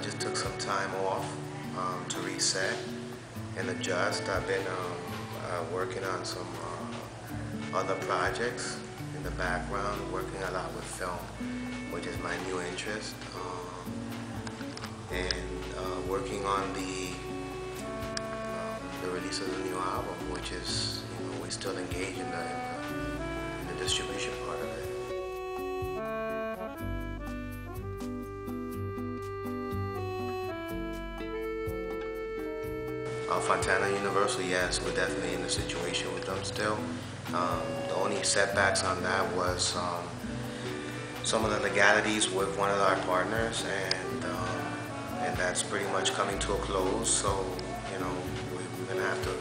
just took some time off to reset and adjust. I've been working on some other projects in the background, working a lot with film, which is my new interest, and working on the release of the new album, which is, we're still engaged in the distribution part of it. Fontana Universal, yes, we're definitely in a situation with them still. The only setbacks on that was some of the legalities with one of our partners, and that's pretty much coming to a close. So, we're gonna have to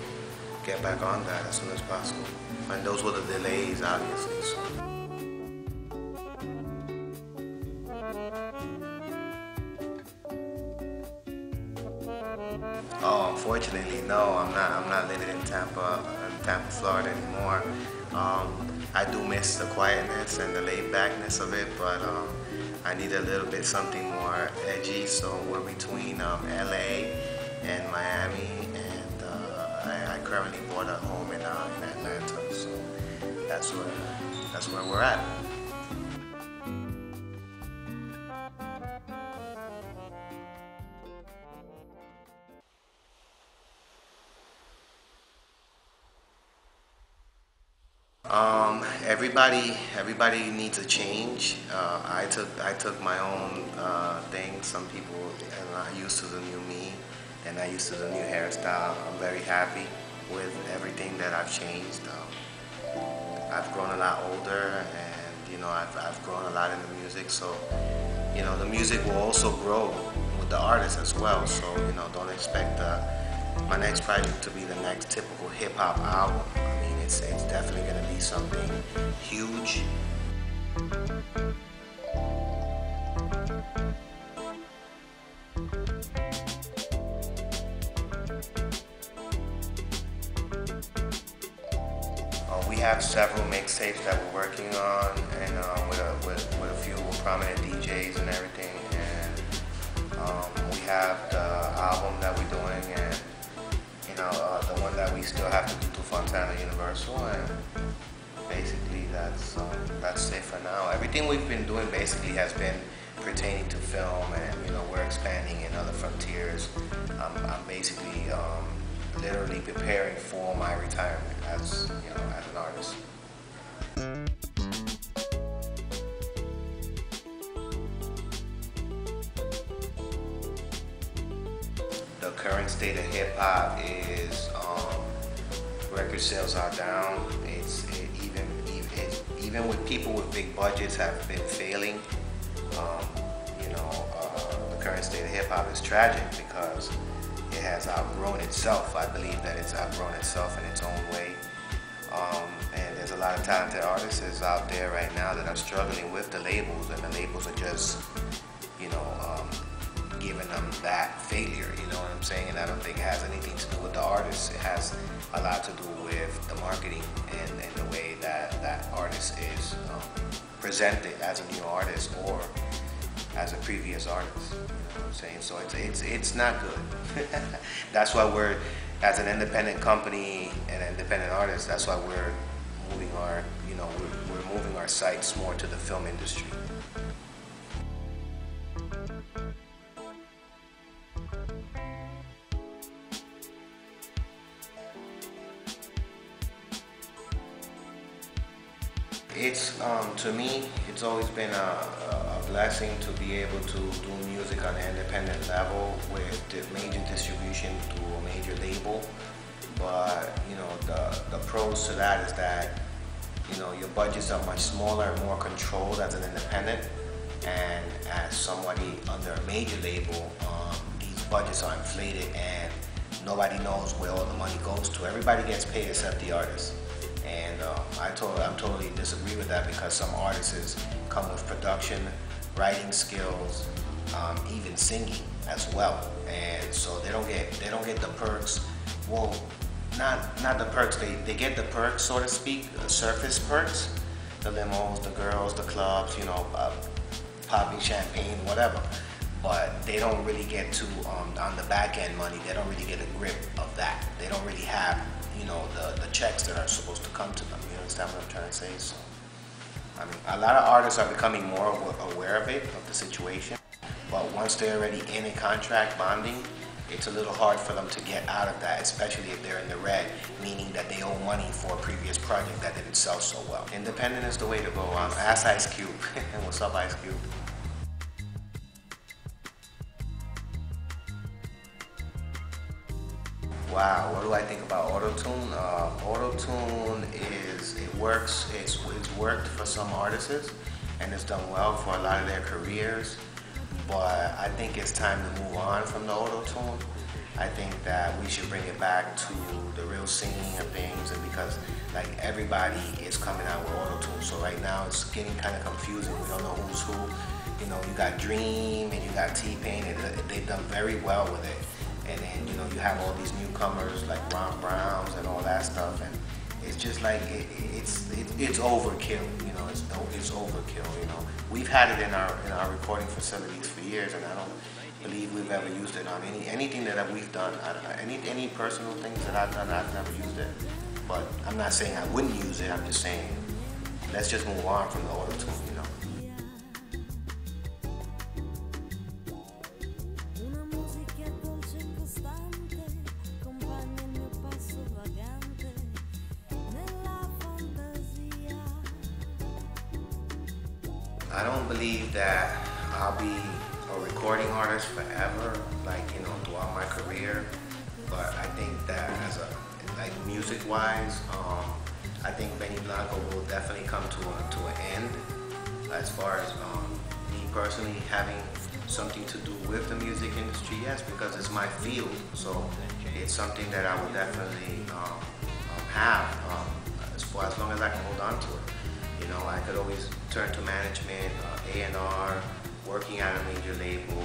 get back on that as soon as possible. And those were the delays, obviously. So. Oh, unfortunately, no. I'm not living in Tampa, Florida anymore. I do miss the quietness and the laid-backness of it, but I need a little bit something more edgy. So we're between LA and Miami, and I currently bought a home in Atlanta. So that's where we're at. Everybody needs a change. I took my own thing. Some people are not used to the new me, and I used to the new hairstyle. I'm very happy with everything that I've changed. I've grown a lot older, and I've grown a lot in the music. So the music will also grow with the artist as well. So don't expect my next project to be the next typical hip hop album. I mean, it's definitely going to be something huge. We have several mixtapes that we're working on, and with a few prominent DJs and everything. And we have the album that we're doing, and the one that we still have to do to Fontana Universal, and basically that's it for now. Everything we've been doing basically has been pertaining to film, and we're expanding in other frontiers. I'm basically literally preparing for my retirement as an artist. The current state of hip hop is record sales are down. Even with people with big budgets have been failing. The current state of hip hop is tragic because it has outgrown itself. I believe that it's outgrown itself in its own way. And there's a lot of talented artists out there right now that are struggling with the labels, and the labels are just, giving them that failure, you know what I'm saying? And I don't think it has anything to do with the artists. It has a lot to do with the marketing and the way that artist is presented as a new artist or as a previous artist. You know what I'm saying? So it's not good. That's why we're, as an independent company and independent artist, that's why we're moving we're moving our sights more to the film industry. It's to me, it's always been a blessing to be able to do music on an independent level with the major distribution to a major label. But the pros to that is that your budgets are much smaller and more controlled as an independent, and as somebody under a major label, these budgets are inflated and nobody knows where all the money goes to. Everybody gets paid except the artist. And I'm totally disagree with that, because some artists come with production, writing skills, even singing as well, and so they don't get the perks. Well, not the perks. They get the perks, so to speak, surface perks, the limos, the girls, the clubs, popping champagne, whatever. but they don't really get to on the back end money. They don't really get a grip of that. They don't really have, you know, the checks that are supposed to come to them. You understand what I'm trying to say? So, I mean, a lot of artists are becoming more aware of it, of the situation. But once they're already in a contract bonding, it's a little hard for them to get out of that, especially if they're in the red, meaning that they owe money for a previous project that didn't sell so well. Independent is the way to go. Ask Ice Cube. What's up, Ice Cube? Wow, what do I think about auto-tune? Auto-tune it works, it's worked for some artists, and it's done well for a lot of their careers. But I think it's time to move on from the auto-tune. I think that we should bring it back to the real singing of things, and because like everybody is coming out with auto-tune, so right now it's getting kind of confusing. We don't know who's who. You know, you got Dream and you got T-Pain, and they've done very well with it. And then, you know, you have all these newcomers like Ron Browns and all that stuff, and it's just like it's overkill. You know, it's overkill. You know, we've had it in our recording facilities for years, and I don't believe we've ever used it on anything that we've done. I don't know, any personal things that I've done, I've never used it. But I'm not saying I wouldn't use it. I'm just saying let's just move on from the auto-tune. You know. I don't believe that I'll be a recording artist forever, like, you know, throughout my career. But I think that like music-wise, I think Benny Blanco will definitely come to an end. As far as me personally having something to do with the music industry, yes, because it's my field. So it's something that I will definitely have for as long as I can hold on to it. You know, I could always turn to management, A&R, working at a major label,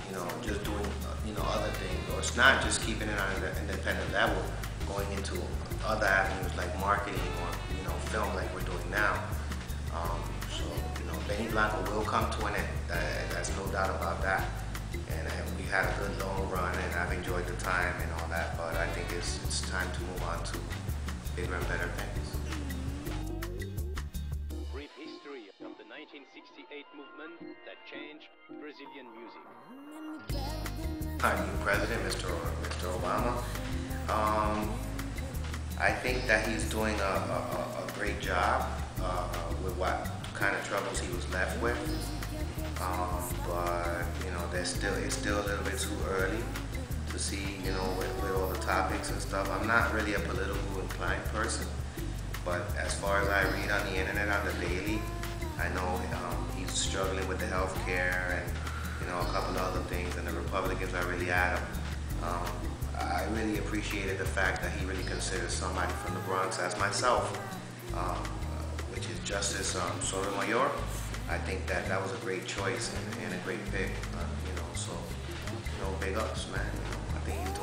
you know, just doing, you know, other things. Or it's not just keeping it on an independent level, going into other avenues like marketing or, you know, film like we're doing now. So, you know, Benny Blanco will come to an end. There's no doubt about that. And we had a good long run, and I've enjoyed the time and all that. But I think it's time to move on to bigger and better things. 1968 movement that changed Brazilian music. Our new president, Mr. Obama, I think that he's doing a great job with what kind of troubles he was left with. But you know, it's still a little bit too early to see, you know, with all the topics and stuff. I'm not really a political inclined person, but as far as I read on the internet on the daily, I know he's struggling with the health care and, you know, a couple of other things, and the Republicans are really at him. I really appreciated the fact that he really considers somebody from the Bronx as myself, which is Justice Sotomayor. I think that was a great choice and a great pick, you know, so, you know, big ups, man. You know, I think he's